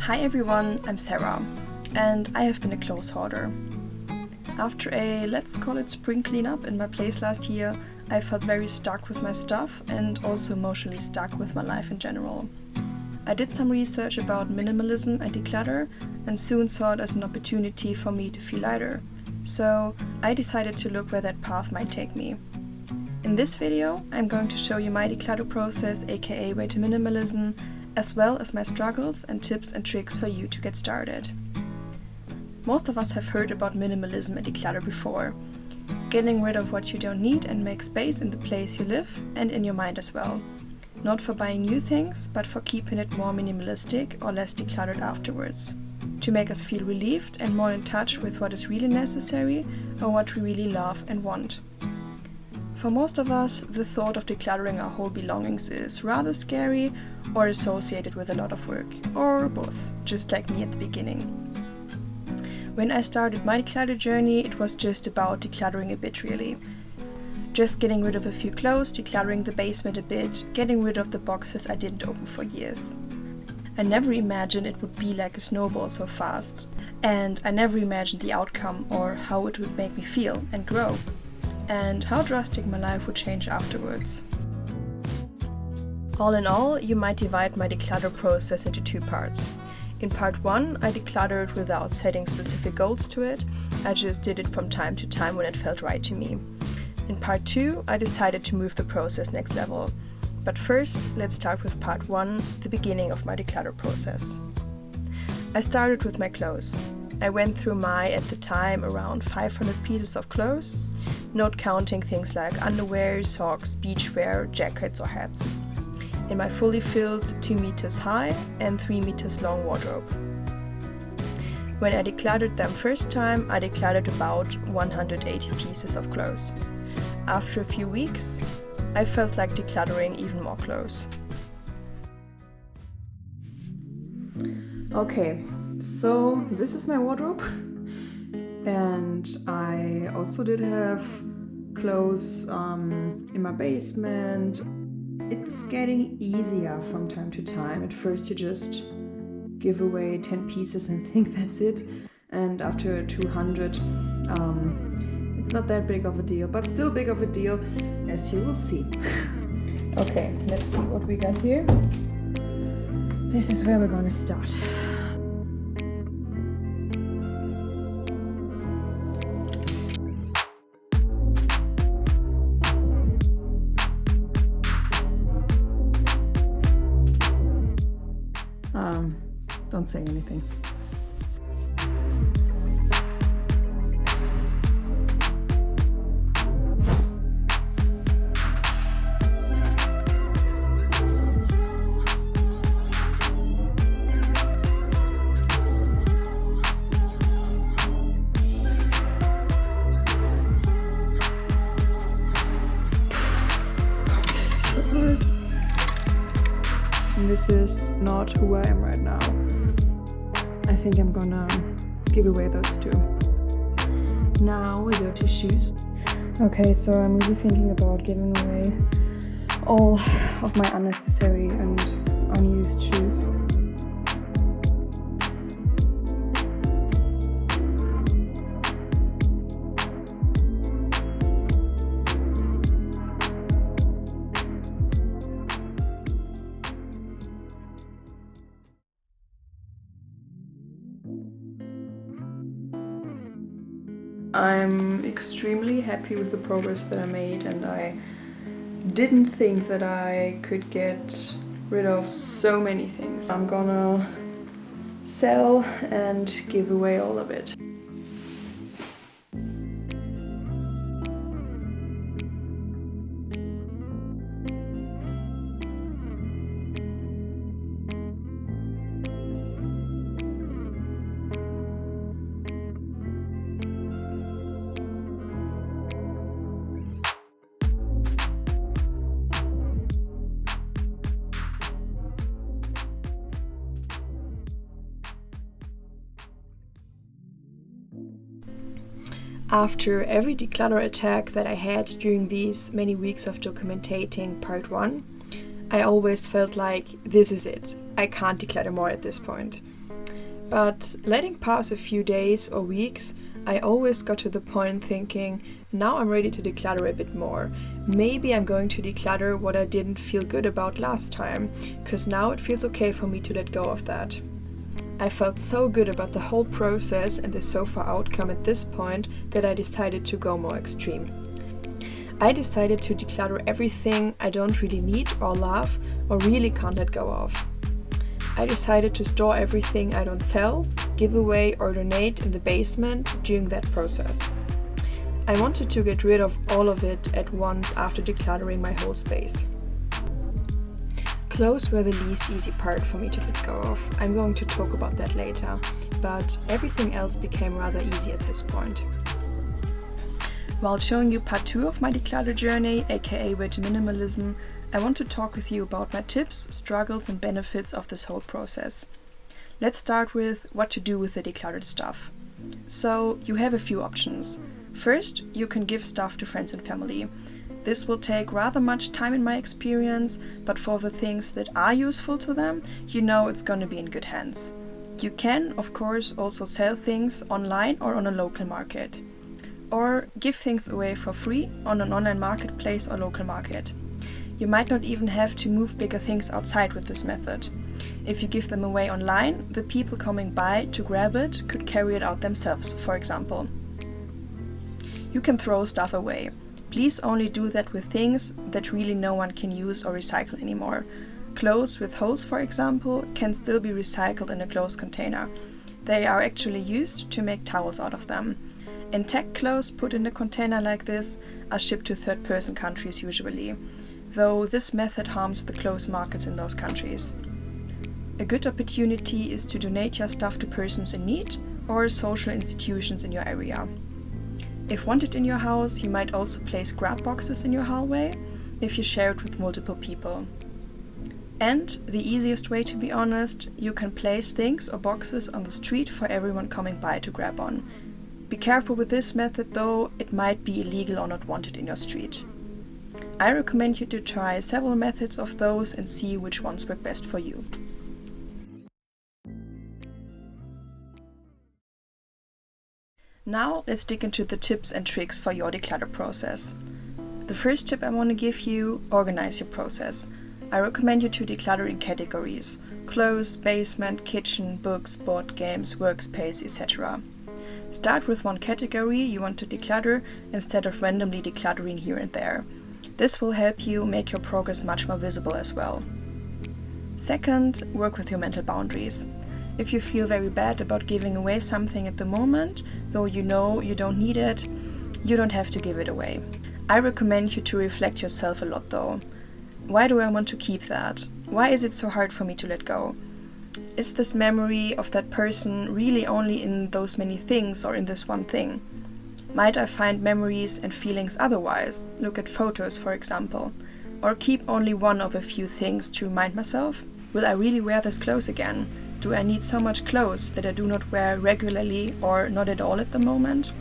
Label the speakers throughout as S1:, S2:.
S1: Hi everyone, I'm Sarah, and I have been a clothes hoarder. After a, let's call it spring cleanup in my place last year, I felt very stuck with my stuff and also emotionally stuck with my life in general. I did some research about minimalism and declutter and soon saw it as an opportunity for me to feel lighter. So I decided to look where that path might take me. In this video, I'm going to show you my declutter process, aka way to minimalism, as well as my struggles and tips and tricks for you to get started. Most of us have heard about minimalism and declutter before. Getting rid of what you don't need and make space in the place you live and in your mind as well. Not for buying new things, but for keeping it more minimalistic or less decluttered afterwards. To make us feel relieved and more in touch with what is really necessary or what we really love and want. For most of us, the thought of decluttering our whole belongings is rather scary or associated with a lot of work, or both, just like me at the beginning. When I started my declutter journey, it was just about decluttering a bit really. Just getting rid of a few clothes, decluttering the basement a bit, getting rid of the boxes I didn't open for years. I never imagined it would be like a snowball so fast, and I never imagined the outcome or how it would make me feel and grow, and how drastic my life would change afterwards. All in all, you might divide my declutter process into two parts. In part 1, I decluttered without setting specific goals to it. I just did it from time to time when it felt right to me. In part 2, I decided to move the process next level. But first, let's start with part 1, the beginning of my declutter process. I started with my clothes. I went through my, at the time, around 500 pieces of clothes, not counting things like underwear, socks, beachwear, jackets or hats. In my fully filled 2 meters high and 3 meters long wardrobe. When I decluttered them first time, I decluttered about 180 pieces of clothes. After a few weeks, I felt like decluttering even more clothes. Okay, so this is my wardrobe, and I also did have clothes in my basement. It's getting easier from time to time. At first you just give away 10 pieces and think that's it, and after 200 it's not that big of a deal, but still big of a deal, as you will see. Okay, let's see what we got here. This is where we're gonna start. Don't say anything. This is not who I am right now. I think I'm gonna give away those two. Now we go to shoes. Okay, so I'm really thinking about giving away all of my unnecessary and unused shoes. I'm extremely happy with the progress that I made, and I didn't think that I could get rid of so many things. I'm gonna sell and give away all of it. After every declutter attack that I had during these many weeks of documenting part 1, I always felt like this is it. I can't declutter more at this point. But letting pass a few days or weeks, I always got to the point thinking, now I'm ready to declutter a bit more. Maybe I'm going to declutter what I didn't feel good about last time, because now it feels okay for me to let go of that. I felt so good about the whole process and the so far outcome at this point that I decided to go more extreme. I decided to declutter everything I don't really need or love or really can't let go of. I decided to store everything I don't sell, give away or donate in the basement during that process. I wanted to get rid of all of it at once after decluttering my whole space. Clothes were the least easy part for me to let go of. I'm going to talk about that later, but everything else became rather easy at this point. While showing you part 2 of my declutter journey, aka Way to Minimalism, I want to talk with you about my tips, struggles and benefits of this whole process. Let's start with what to do with the decluttered stuff. So, you have a few options. First, you can give stuff to friends and family. This will take rather much time in my experience, but for the things that are useful to them, you know it's going to be in good hands. You can, of course, also sell things online or on a local market. Or give things away for free on an online marketplace or local market. You might not even have to move bigger things outside with this method. If you give them away online, the people coming by to grab it could carry it out themselves, for example. You can throw stuff away. Please only do that with things that really no one can use or recycle anymore. Clothes with holes, for example, can still be recycled in a closed container. They are actually used to make towels out of them. Intact clothes put in a container like this are shipped to third-person countries usually, though this method harms the clothes markets in those countries. A good opportunity is to donate your stuff to persons in need or social institutions in your area. If wanted in your house, you might also place grab boxes in your hallway if you share it with multiple people. And the easiest way, to be honest, you can place things or boxes on the street for everyone coming by to grab on. Be careful with this method though, it might be illegal or not wanted in your street. I recommend you to try several methods of those and see which ones work best for you. Now let's dig into the tips and tricks for your declutter process. The first tip I want to give you, organize your process. I recommend you to declutter in categories: clothes, basement, kitchen, books, board games, workspace, etc. Start with one category you want to declutter instead of randomly decluttering here and there. This will help you make your progress much more visible as well. Second, work with your mental boundaries. If you feel very bad about giving away something at the moment, though you know you don't need it, you don't have to give it away. I recommend you to reflect yourself a lot though. Why do I want to keep that? Why is it so hard for me to let go? Is this memory of that person really only in those many things or in this one thing? Might I find memories and feelings otherwise? Look at photos, for example. Or keep only one of a few things to remind myself? Will I really wear this clothes again? Do I need so much clothes that I do not wear regularly or not at all at the moment?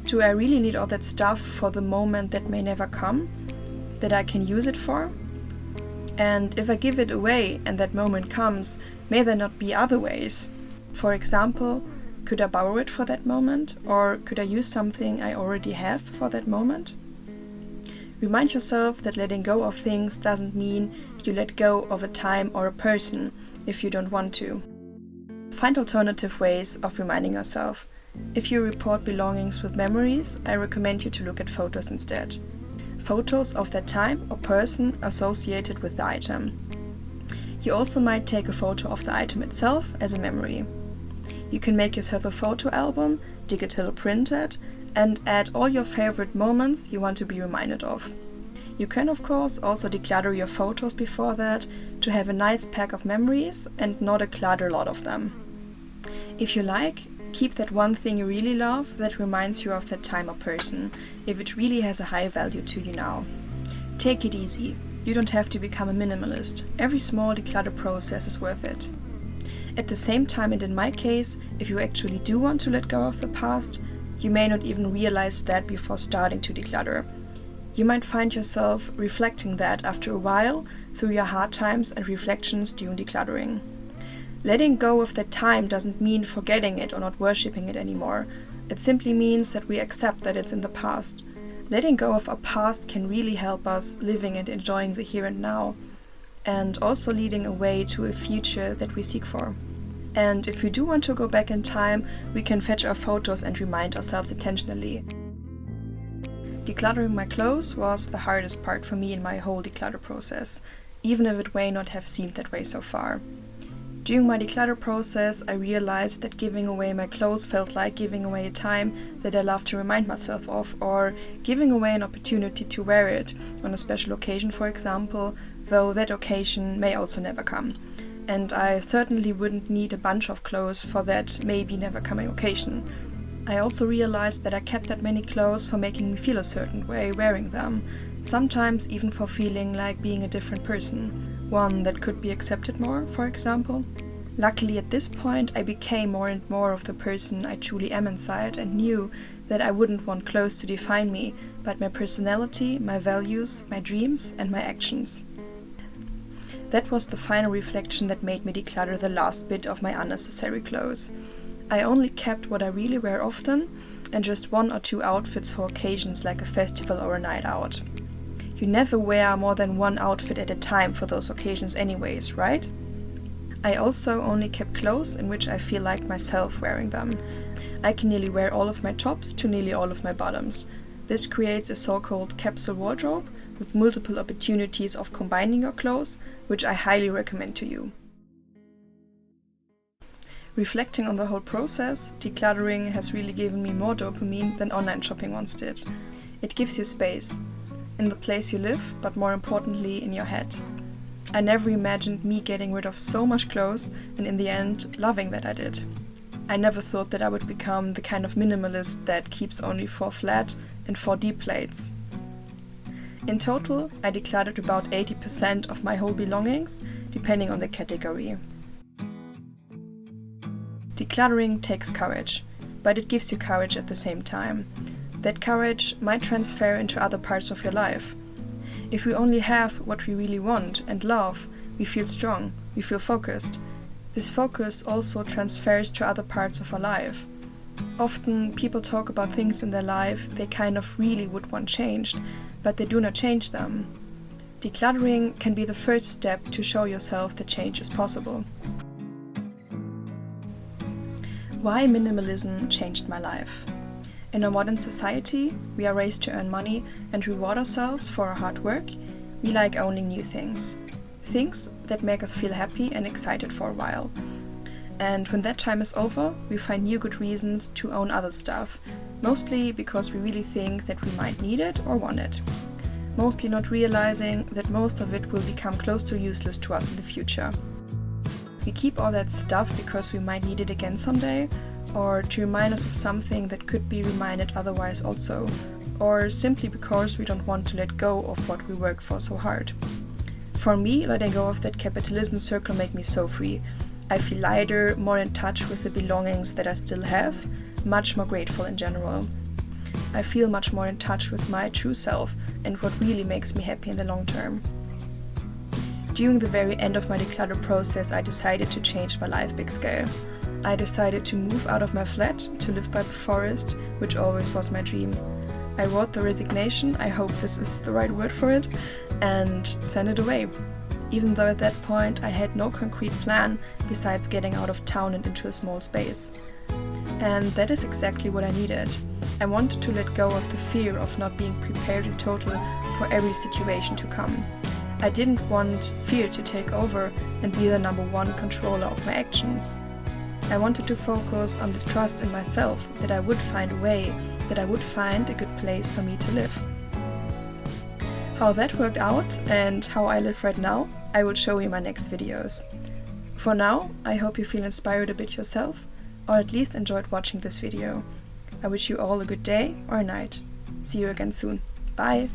S1: Do I really need all that stuff for the moment that may never come, that I can use it for? And if I give it away and that moment comes, may there not be other ways? For example, could I borrow it for that moment? Or could I use something I already have for that moment? Remind yourself that letting go of things doesn't mean you let go of a time or a person if you don't want to. Find alternative ways of reminding yourself. If you report belongings with memories, I recommend you to look at photos instead. Photos of that time or person associated with the item. You also might take a photo of the item itself as a memory. You can make yourself a photo album, digital print it, and add all your favorite moments you want to be reminded of. You can of course also declutter your photos before that to have a nice pack of memories and not a clutter lot of them. If you like, keep that one thing you really love that reminds you of that time or person, if it really has a high value to you now. Take it easy. You don't have to become a minimalist. Every small declutter process is worth it. At the same time, and in my case, if you actually do want to let go of the past, you may not even realize that before starting to declutter. You might find yourself reflecting that after a while through your hard times and reflections during decluttering. Letting go of that time doesn't mean forgetting it or not worshipping it anymore. It simply means that we accept that it's in the past. Letting go of our past can really help us living and enjoying the here and now, and also leading a way to a future that we seek for. And if we do want to go back in time, we can fetch our photos and remind ourselves intentionally. Decluttering my clothes was the hardest part for me in my whole declutter process, even if it may not have seemed that way so far. During my declutter process, I realized that giving away my clothes felt like giving away a time that I love to remind myself of, or giving away an opportunity to wear it on a special occasion, for example, though that occasion may also never come. And I certainly wouldn't need a bunch of clothes for that maybe never coming occasion. I also realized that I kept that many clothes for making me feel a certain way wearing them, sometimes even for feeling like being a different person. One that could be accepted more, for example. Luckily at this point I became more and more of the person I truly am inside and knew that I wouldn't want clothes to define me, but my personality, my values, my dreams and my actions. That was the final reflection that made me declutter the last bit of my unnecessary clothes. I only kept what I really wear often and just 1 or 2 outfits for occasions like a festival or a night out. You never wear more than 1 outfit at a time for those occasions anyways, right? I also only kept clothes in which I feel like myself wearing them. I can nearly wear all of my tops to nearly all of my bottoms. This creates a so-called capsule wardrobe with multiple opportunities of combining your clothes, which I highly recommend to you. Reflecting on the whole process, decluttering has really given me more dopamine than online shopping once did. It gives you space. In the place you live, but more importantly in your head. I never imagined me getting rid of so much clothes and in the end loving that I did. I never thought that I would become the kind of minimalist that keeps only 4 flat and 4 deep plates. In total, I decluttered about 80% of my whole belongings, depending on the category. Decluttering takes courage, but it gives you courage at the same time. That courage might transfer into other parts of your life. If we only have what we really want and love, we feel strong, we feel focused. This focus also transfers to other parts of our life. Often people talk about things in their life they kind of really would want changed, but they do not change them. Decluttering can be the first step to show yourself that change is possible. Why minimalism changed my life? In our modern society, we are raised to earn money and reward ourselves for our hard work. We like owning new things. Things that make us feel happy and excited for a while. And when that time is over, we find new good reasons to own other stuff, mostly because we really think that we might need it or want it. Mostly not realizing that most of it will become close to useless to us in the future. We keep all that stuff because we might need it again someday, or to remind us of something that could be reminded otherwise also, or simply because we don't want to let go of what we work for so hard. For me, letting go of that capitalism circle made me so free. I feel lighter, more in touch with the belongings that I still have, much more grateful in general. I feel much more in touch with my true self and what really makes me happy in the long term. During the very end of my declutter process, I decided to change my life big scale. I decided to move out of my flat to live by the forest, which always was my dream. I wrote the resignation, I hope this is the right word for it, and sent it away. Even though at that point I had no concrete plan besides getting out of town and into a small space. And that is exactly what I needed. I wanted to let go of the fear of not being prepared in total for every situation to come. I didn't want fear to take over and be the number one controller of my actions. I wanted to focus on the trust in myself that I would find a way, that I would find a good place for me to live. How that worked out and how I live right now, I will show you in my next videos. For now, I hope you feel inspired a bit yourself, or at least enjoyed watching this video. I wish you all a good day or a night. See you again soon. Bye!